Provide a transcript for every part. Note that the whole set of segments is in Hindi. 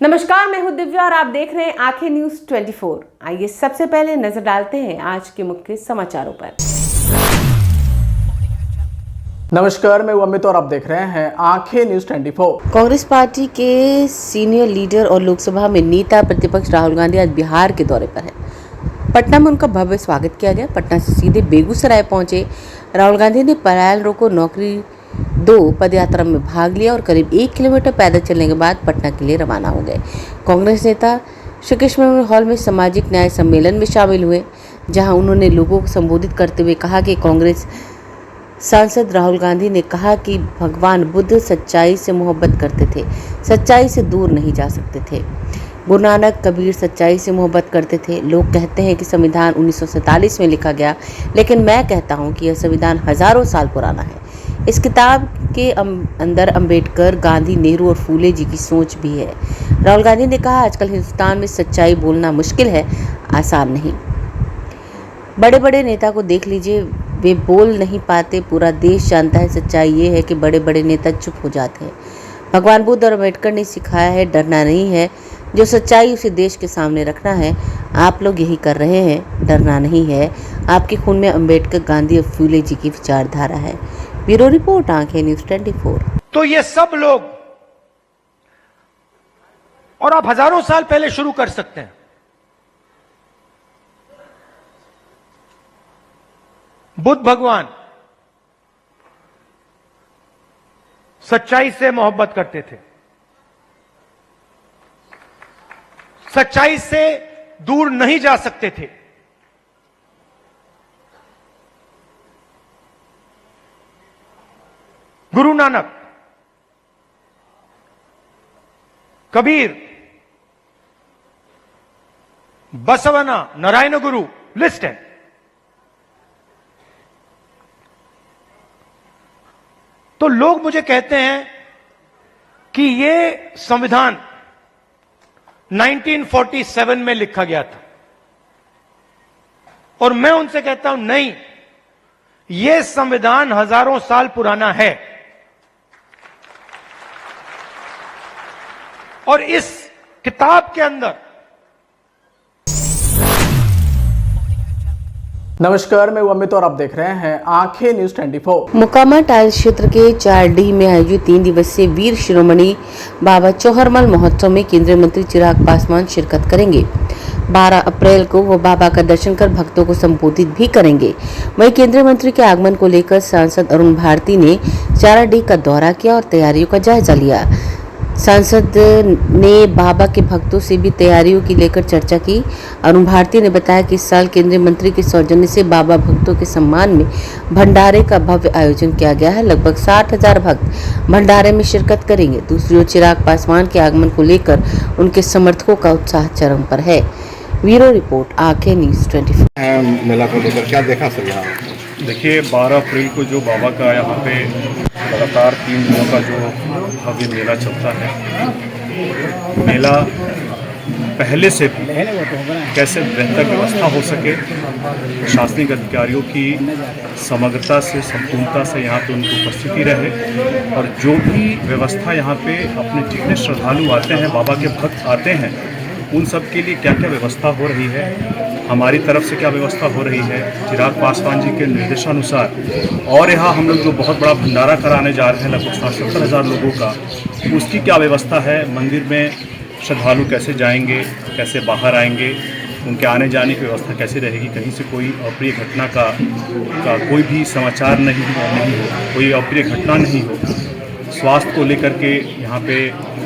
नमस्कार, मैं हूं दिव्या और आप देख रहे हैं आंखें न्यूज 24। आइए सबसे पहले नजर डालते हैं आज के मुख्य समाचारों पर। नमस्कार, मैं अमित और आप देख रहे हैं आंखें न्यूज 24। कांग्रेस पार्टी के सीनियर लीडर और लोकसभा में नेता प्रतिपक्ष राहुल गांधी आज बिहार के दौरे पर है। पटना में उनका भव्य स्वागत किया गया। पटना से सीधे बेगूसराय पहुंचे राहुल गांधी ने पलायन रोको नौकरी 2 पदयात्रा में भाग लिया और करीब 1 किलोमीटर पैदल चलने के बाद पटना के लिए रवाना हो गए। कांग्रेस नेता श्री कृष्ण हॉल में सामाजिक न्याय सम्मेलन में शामिल हुए, जहां उन्होंने लोगों को संबोधित करते हुए कहा कि कांग्रेस सांसद राहुल गांधी ने कहा कि भगवान बुद्ध सच्चाई से मोहब्बत करते थे, सच्चाई से दूर नहीं जा सकते थे। गुरु नानक कबीर सच्चाई से मोहब्बत करते थे। लोग कहते हैं कि संविधान 1947 में लिखा गया, लेकिन मैं कहता हूं कि यह संविधान हजारों साल पुराना है। इस किताब के अंदर अंबेडकर, गांधी, नेहरू और फूले जी की सोच भी है। राहुल गांधी ने कहा, आजकल हिंदुस्तान में सच्चाई बोलना मुश्किल है, आसान नहीं। बड़े बड़े नेता को देख लीजिए, वे बोल नहीं पाते। पूरा देश जानता है सच्चाई ये है कि बड़े बड़े नेता चुप हो जाते हैं। भगवान बुद्ध और अम्बेडकर ने सिखाया है, डरना नहीं है, जो सच्चाई उसे देश के सामने रखना है। आप लोग यही कर रहे हैं, डरना नहीं है। आपके खून में अम्बेडकर, गांधी और फूले जी की विचारधारा है। ब्यूरो रिपोर्ट, आंखें न्यूज 24। तो ये सब लोग, और आप हजारों साल पहले शुरू कर सकते हैं। बुद्ध भगवान सच्चाई से मोहब्बत करते थे, सच्चाई से दूर नहीं जा सकते थे। गुरु नानक, कबीर, बसवना, नारायण गुरु, लिस्ट है। तो लोग मुझे कहते हैं कि ये संविधान 1947 में लिखा गया था, और मैं उनसे कहता हूं नहीं, यह संविधान हजारों साल पुराना है। और इस किताब के अंदर नमस्कार, मैं अमित और आप देख रहे हैं आंखें न्यूज 24। मोकामा टाइल्स क्षेत्र के 4D में आयोजित 3 दिवसीय वीर शिरोमणि बाबा चौहरमल महोत्सव में केंद्रीय मंत्री चिराग पासवान शिरकत करेंगे। 12 अप्रैल को वो बाबा का दर्शन कर भक्तों को संबोधित भी करेंगे। वहीं केंद्रीय मंत्री के आगमन को लेकर सांसद अरुण भारती ने 4D का दौरा किया और तैयारियों का जायजा लिया। सांसद ने बाबा के भक्तों से भी तैयारियों की लेकर चर्चा की। अरुण भारती ने बताया कि इस साल केंद्रीय मंत्री के सौजन्य से बाबा भक्तों के सम्मान में भंडारे का भव्य आयोजन किया गया है। लगभग 60,000 भक्त भंडारे में शिरकत करेंगे। दूसरी ओर चिराग पासवान के आगमन को लेकर उनके समर्थकों का उत्साह चरम पर है। ब्यूरो रिपोर्ट, आंखें न्यूज 24। मेला को लेकर क्या देखा सर यहाँ? देखिए, 12 अप्रैल को जो बाबा का यहाँ पे लगातार 3 दिनों का जो भव्य मेला चलता है, मेला पहले से भी कैसे बेहतर व्यवस्था हो सके, प्रशासनिक अधिकारियों की समग्रता से, संपूर्णता से यहाँ पे उनकी उपस्थिति रहे, और जो भी व्यवस्था यहाँ पे अपने जितने श्रद्धालु आते हैं, बाबा के भक्त आते हैं, उन सब के लिए क्या क्या व्यवस्था हो रही है, हमारी तरफ से क्या व्यवस्था हो रही है, चिराग पासवान जी के निर्देशानुसार, और यहाँ हम लोग जो बहुत बड़ा भंडारा कराने जा रहे हैं लगभग 70,000 लोगों का, उसकी क्या व्यवस्था है, मंदिर में श्रद्धालु कैसे जाएंगे, कैसे बाहर आएंगे, उनके आने जाने की व्यवस्था कैसी रहेगी, कहीं से कोई अप्रिय घटना का कोई भी समाचार नहीं हो, कोई अप्रिय घटना नहीं हो, स्वास्थ्य को लेकर के यहाँ पे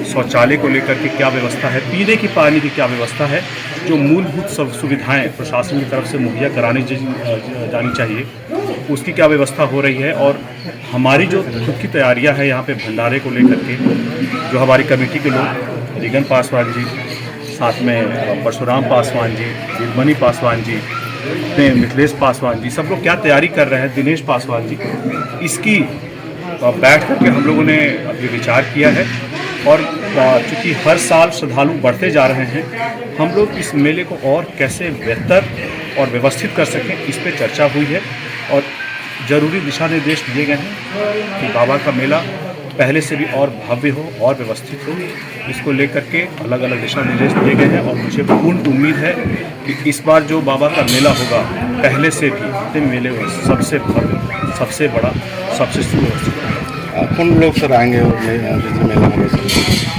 शौचालय को लेकर के क्या व्यवस्था है, पीने की पानी की क्या व्यवस्था है, जो मूलभूत सब सुविधाएं प्रशासन की तरफ से मुहैया करानी जानी चाहिए, उसकी क्या व्यवस्था हो रही है। और हमारी जो खुद की तैयारियां है यहाँ पे भंडारे को लेकर के, जो हमारी कमेटी के लोग, रीगन पासवान जी, साथ में परशुराम पासवान जी, वीरमणि पासवान जी, मिथिलेश पासवान जी, सब लोग क्या तैयारी कर रहे हैं, दिनेश पासवान जी, इसकी बैठ करके हम लोगों ने अभी विचार किया है। और चूँकि हर साल श्रद्धालु बढ़ते जा रहे हैं, हम लोग इस मेले को और कैसे बेहतर और व्यवस्थित कर सकें, इस पर चर्चा हुई है और ज़रूरी दिशा निर्देश दिए गए हैं कि बाबा का मेला पहले से भी और भव्य हो और व्यवस्थित हो, इसको लेकर के अलग अलग दिशा निर्देश दिए गए हैं। और मुझे पूर्ण उम्मीद है कि इस बार जो बाबा का मेला होगा पहले से भी इतने मेले में सबसे भव्य, सबसे बड़ा, सबसे सुव्यवस्थित। कौन लोग सर आएंगे जैसे मेला में?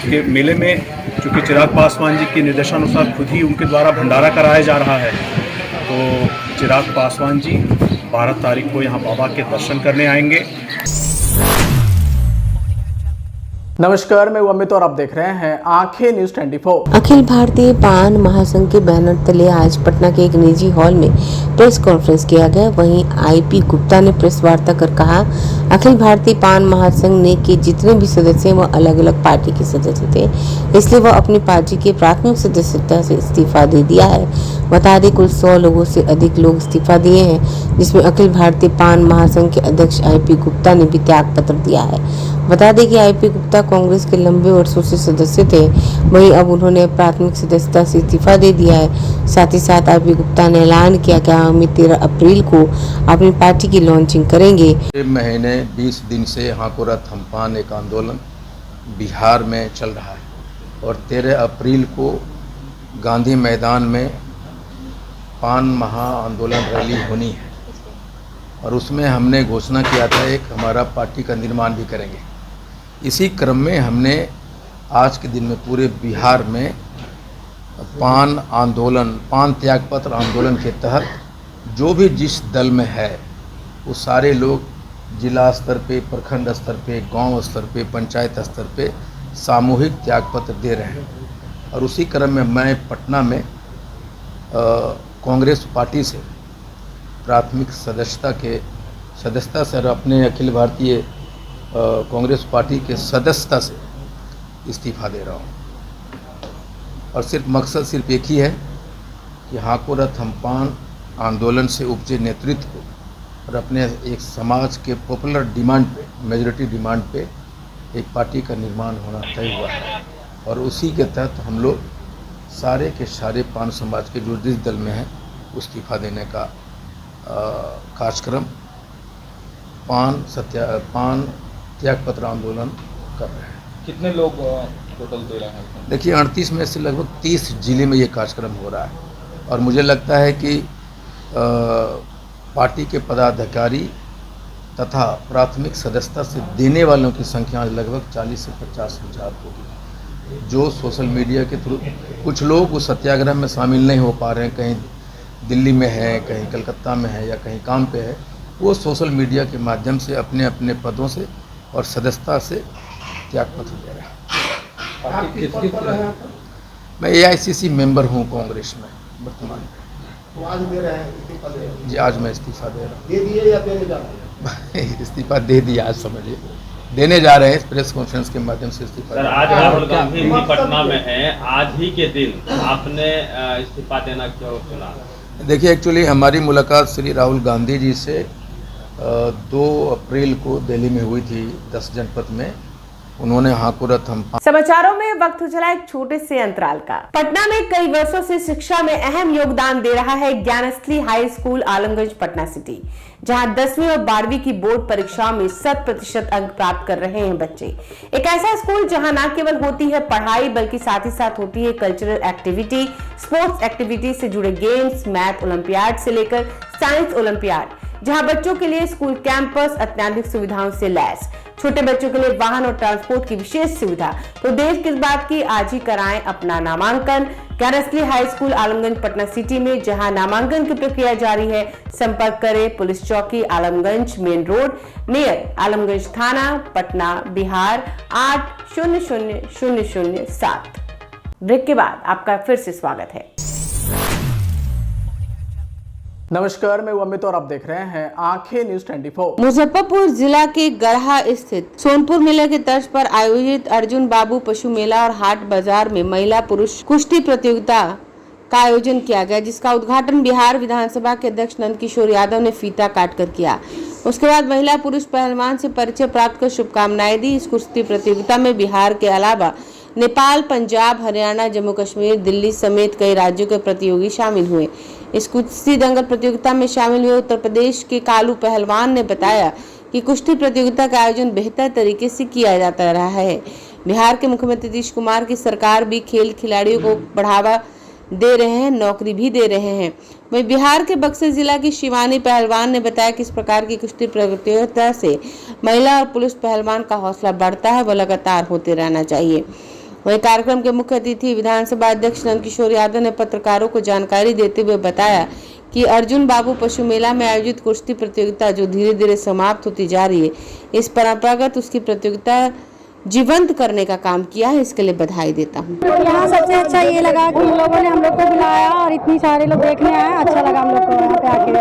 कि मेले में चूँकि चिराग पासवान जी के निर्देशानुसार खुद ही उनके द्वारा भंडारा कराया जा रहा है, तो चिराग पासवान जी 12 तारीख को यहाँ बाबा के दर्शन करने आएंगे। नमस्कार, मैं अमित और आप देख रहे हैं आंखें न्यूज 24। अखिल भारतीय पान महासंघ के बैनर तले आज पटना के एक निजी हॉल में प्रेस कॉन्फ्रेंस किया गया। वहीं आईपी गुप्ता ने प्रेस वार्ता कर कहा, अखिल भारतीय पान महासंघ ने के जितने भी सदस्य वह अलग अलग पार्टी के सदस्य थे, इसलिए वह अपनी पार्टी के प्राथमिक सदस्यता से इस्तीफा दे दिया है। बता दें, कुल 100 लोगों से अधिक लोग इस्तीफा दिए हैं, जिसमें अखिल भारतीय पान महासंघ के अध्यक्ष आईपी गुप्ता ने भी त्याग पत्र दिया है। बता दें कि आईपी गुप्ता कांग्रेस के लंबे वर्षों से सदस्य थे, वहीं अब उन्होंने प्राथमिक सदस्यता से इस्तीफा दे दिया है। साथ ही साथ आईपी गुप्ता ने ऐलान किया कि आगामी 13 अप्रैल को अपनी पार्टी की लॉन्चिंग करेंगे। महीने 20 दिन से हाकोरथ हमपान एक आंदोलन बिहार में चल रहा है और 13 अप्रैल को गांधी मैदान में पान महा आंदोलन रैली होनी है और उसमें हमने घोषणा किया था एक हमारा पार्टी का निर्माण भी करेंगे। इसी क्रम में हमने आज के दिन में पूरे बिहार में पान आंदोलन, पान त्यागपत्र आंदोलन के तहत जो भी जिस दल में है वो सारे लोग जिला स्तर पे, प्रखंड स्तर पे, गांव स्तर पे, पंचायत स्तर पे सामूहिक त्यागपत्र दे रहे हैं। और उसी क्रम में मैं पटना में कांग्रेस पार्टी से प्राथमिक सदस्यता से अपने अखिल भारतीय कांग्रेस पार्टी के सदस्यता से इस्तीफा दे रहा हूँ। और सिर्फ मकसद सिर्फ एक ही है कि हाकोरथ हमपान आंदोलन से उपजे नेतृत्व को और अपने एक समाज के पॉपुलर डिमांड पे, मेजॉरिटी डिमांड पे एक पार्टी का निर्माण होना तय हुआ है। और उसी के तहत हम लोग सारे के सारे पान समाज के जो जिस दल में हैं इस्तीफा देने का कार्यक्रम पान त्यागपत्र आंदोलन कर रहे हैं। कितने लोग टोटल दे रहे हैं? देखिए, 38 में से लगभग 30 जिले में ये कार्यक्रम हो रहा है और मुझे लगता है कि पार्टी के पदाधिकारी तथा प्राथमिक सदस्यता से देने वालों की संख्या लगभग 40 से 50 हज़ार होगी। जो सोशल मीडिया के थ्रू कुछ लोग उस सत्याग्रह में शामिल नहीं हो पा रहे हैं, कहीं दिल्ली में है, कहीं कलकत्ता में है या कहीं काम पे है, वो सोशल मीडिया के माध्यम से अपने अपने पदों से और सदस्यता से त्यागपत्र दे रहे हैं। मैं AICC मेंबर हूँ कांग्रेस में वर्तमान में। आज दे रहे हैं? जी, आज मैं इस्तीफा दे रहा हूँ। दे दिए या देने जा रहे हैं? इस्तीफा दे दिया, आज समझिए देने जा रहे हैं। प्रेस कॉन्फ्रेंस के माध्यम से इस्तीफा। सर, आज राहुल गांधी भी पटना में हैं, आज ही के दिन आपने इस्तीफा देना क्यों चुना? देखिए, एक्चुअली हमारी मुलाकात श्री राहुल गांधी जी से 2 अप्रैल को दिल्ली में हुई थी 10 जनपद में। उन्होंने हाकोरथ हम समाचारों में वक्त हो चला एक छोटे से अंतराल का। पटना में कई वर्षों से शिक्षा में अहम योगदान दे रहा है Gyansthali high school Alamganj Patna city, जहां 10वीं और 12वीं की बोर्ड परीक्षाओं में 100% अंक प्राप्त कर रहे हैं बच्चे। एक ऐसा स्कूल जहां न केवल होती है पढ़ाई बल्कि साथ ही साथ होती है कल्चरल एक्टिविटी, स्पोर्ट्स एक्टिविटी से जुड़े गेम्स, मैथ ओलंपियाड से लेकर साइंस ओलंपियाड, जहां बच्चों के लिए स्कूल कैंपस अत्याधुनिक सुविधाओं से लैस, छोटे बच्चों के लिए वाहन और ट्रांसपोर्ट की विशेष सुविधा। तो देर किस बात की, आज ही कराएं अपना नामांकन Gyansthali high school Alamganj Patna city में, जहां नामांकन की प्रक्रिया जारी है। संपर्क करें पुलिस चौकी Alamganj main road near Alamganj थाना पटना बिहार 800007। ब्रेक के बाद आपका फिर से स्वागत है। नमस्कार, मैं अमित और आप देख रहे हैं आंखें न्यूज 24। मुजफ्फरपुर जिला के गढ़ा स्थित सोनपुर मेला के तर्ज पर आयोजित अर्जुन बाबू पशु मेला और हाट बाजार में महिला पुरुष कुश्ती प्रतियोगिता का आयोजन किया गया, जिसका उद्घाटन बिहार विधानसभा के अध्यक्ष नंद किशोर यादव ने फीता काटकर किया। उसके बाद महिला पुरुष पहलवान से परिचय प्राप्त कर शुभकामनाएं दी। इस कुश्ती प्रतियोगिता में बिहार के अलावा नेपाल, पंजाब, हरियाणा, जम्मू कश्मीर, दिल्ली समेत कई राज्यों के प्रतियोगी शामिल हुए। इस कुश्ती दंगल प्रतियोगिता में शामिल हुए उत्तर प्रदेश के कालू पहलवान ने बताया कि कि कुश्ती प्रतियोगिता का आयोजन बेहतर तरीके से किया जाता रहा है। बिहार के मुख्यमंत्री नीतीश कुमार की सरकार भी खेल खिलाड़ियों को बढ़ावा दे रहे हैं, नौकरी भी दे रहे हैं। वहीं बिहार के बक्सर जिला की शिवानी पहलवान ने बताया कि इस प्रकार की कुश्ती प्रतियोगिता से महिला और पुरुष पहलवान का हौसला बढ़ता है, वह लगातार होते रहना चाहिए। वहीं कार्यक्रम के मुख्य अतिथि विधानसभा अध्यक्ष नंदकिशोर यादव ने पत्रकारों को जानकारी देते हुए बताया कि अर्जुन बाबू पशु मेला में आयोजित कुश्ती प्रतियोगिता जो धीरे धीरे समाप्त होती जा रही है, इस परंपरागत उसकी प्रतियोगिता जीवंत करने का काम किया है, इसके लिए बधाई देता हूँ। यहाँ सबसे अच्छा ये लगा कि उन लोगों ने हम लोग को बुलाया और इतनी सारे लोग देखने आए, अच्छा लगा हम लोग को यहाँ पे आके।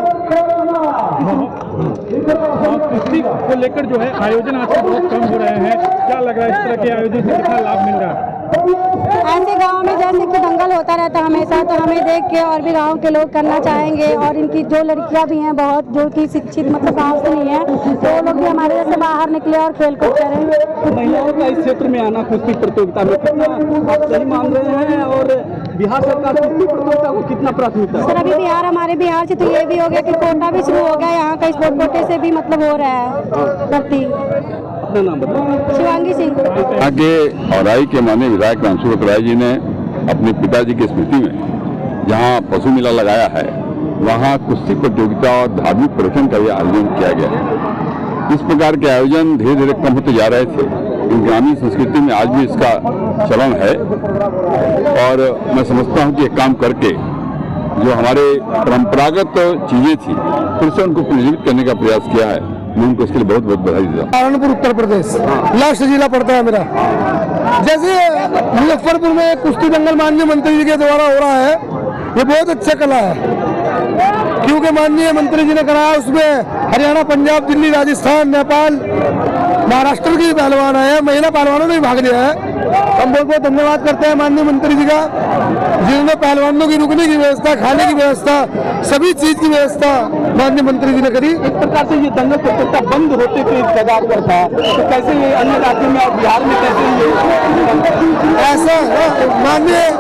कुश्ती को लेकर जो है आयोजन आजकल बहुत कम हो रहे हैं, क्या लग रहा है इस तरह के आयोजन से कितना लाभ मिल रहा है? ऐसे गांव में जैसे कि दंगल होता रहता है हमेशा, तो हमें देख के और भी गांव के लोग करना चाहेंगे। और इनकी जो लड़कियां भी हैं बहुत जो कि शिक्षित मतलब गांव से नहीं है, तो वो लोग भी हमारे जैसे बाहर निकले और खेल कूद करें। महिलाओं का इस क्षेत्र में आना कुश्ती प्रतियोगिता में कितना आप सही मान रहे हैं, और बिहार सरकार कुश्ती प्रतियोगिता को कितना प्राथमिकता है? सर अभी हमारे बिहार से तो ये भी हो गया कि कोटा भी शुरू हो गया, यहाँ का स्पोर्ट कोटे से भी मतलब हो रहा है भर्ती। अपना नाम बताइए। शिवांगी सिंह। आगे औराई के माननीय विधायक रामसूरत राय जी ने अपने पिताजी की स्मृति में जहां पशु मेला लगाया है, वहां कुश्ती प्रतियोगिता और धार्मिक प्रदर्शन का भी आयोजन किया गया है। इस प्रकार के आयोजन धीरे धीरे कम होते जा रहे थे, लेकिन ग्रामीण संस्कृति में आज भी इसका चलन है। और मैं समझता हूं कि ये काम करके जो हमारे परंपरागत चीजें थी फिर से उनको पुनर्जीवित करने का प्रयास किया है। मैं उनको इसके लिए बहुत बहुत बधाई देता हूँ। सहारनपुर उत्तर प्रदेश लास्ट जिला पड़ता है मेरा। जैसे मुजफ्फरपुर में कुश्ती दंगल माननीय मंत्री जी के द्वारा हो रहा है, ये बहुत अच्छा कला है, क्योंकि माननीय मंत्री जी ने कराया। उसमें हरियाणा, पंजाब, दिल्ली, राजस्थान, नेपाल, महाराष्ट्र की पहलवान आए हैं, महिला पहलवानों ने भी भाग लिया है। हम बहुत बहुत धन्यवाद करते हैं माननीय मंत्री जी का, जिन्होंने पहलवानों की रुकने की व्यवस्था, खाने की व्यवस्था, सभी चीज की व्यवस्था माननीय मंत्री जी ने करी। एक प्रकार से ये दंगल प्रतियोगिता बंद होते के कगार पर था, तो कैसे ये अन्य राज्यों में और बिहार में कैसे ये ऐसा माननीय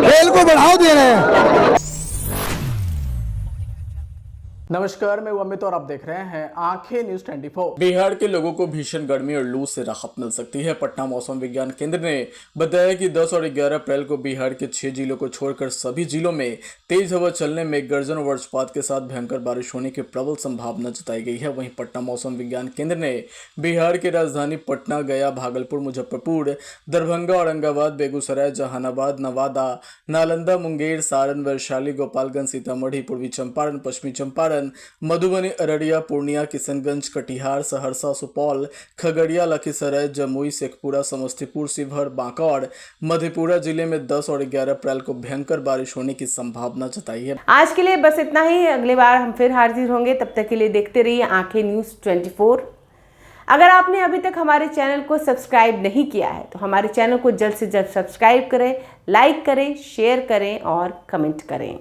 खेल को बढ़ावा दे रहे हैं। नमस्कार, मैं अमित और आप देख रहे हैं आंखें न्यूज 24। बिहार के लोगों को भीषण गर्मी और लू से राहत मिल सकती है। पटना मौसम विज्ञान केंद्र ने बताया कि 10 और 11 अप्रैल को बिहार के 6 जिलों को छोड़कर सभी जिलों में तेज हवा चलने में गर्जन और वज्रपात के साथ भयंकर बारिश होने की प्रबल संभावना जताई गई है। वहीं पटना मौसम विज्ञान केंद्र ने बिहार की राजधानी पटना, गया, भागलपुर, मुजफ्फरपुर, दरभंगा, औरंगाबाद, बेगूसराय, जहानाबाद, नवादा, नालंदा, मुंगेर, सारण, वैशाली, गोपालगंज, सीतामढ़ी, पूर्वी चंपारण, पश्चिमी चंपारण, मधुबनी, अररिया, पूर्णिया, किशनगंज, कटिहार, सहरसा, सुपौल, खगड़िया, लखीसराय, जमुई, शेखपुरा, समस्तीपुर, शिवहर, बांका और मधेपुरा जिले में 10 और 11 अप्रैल को भयंकर बारिश होने की संभावना जताई है। आज के लिए बस इतना ही। अगली बार हम फिर हाजिर होंगे, तब तक के लिए देखते रहिए आंखें न्यूज 24। अगर आपने अभी तक हमारे चैनल को सब्सक्राइब नहीं किया है तो हमारे चैनल को जल्द से जल्द सब्सक्राइब करें, लाइक करें, शेयर करें और कमेंट करें।